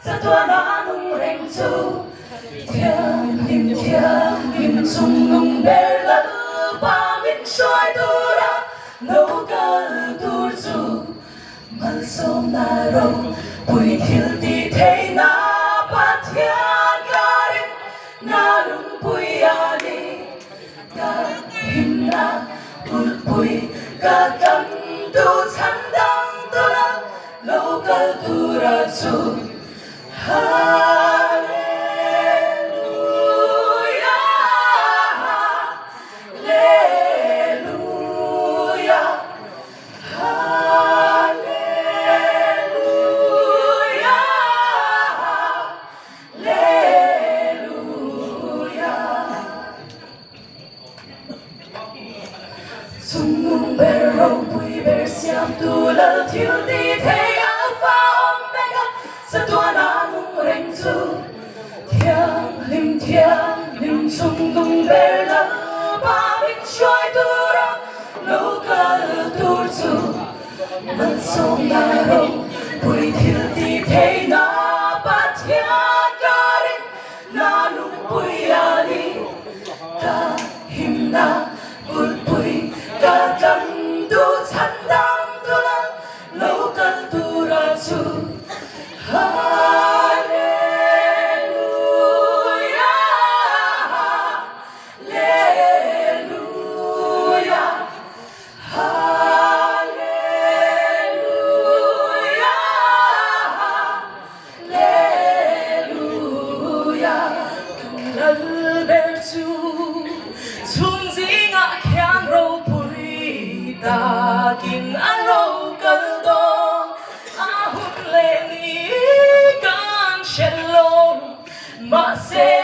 za tua na nung reng chu thiang lim chung nung ber la ba min soi tu ra nấu cả tu chu mal som na rong bùi thil ti thei na pa thian ga rin na lung bùi ani ka him na bul bùi ka kam tu chan dang tu la nấu cả tu ra chu Sung nung ber rong bùi ber siam tu la thiêu ti thei alpha omega sa tua na nung reng chu thiang lim sung nung ber la ba min soi tu ra nấu cả tu chu man song na rong bùi thiêu ti thei na ba thian ga rin na nung bùi ani ka him na bul bùi ka kam tu chan dang tu la nấu cả tu ra chu ta kinh an râu cơn đô a hút lên ý can shen lô mà sẽ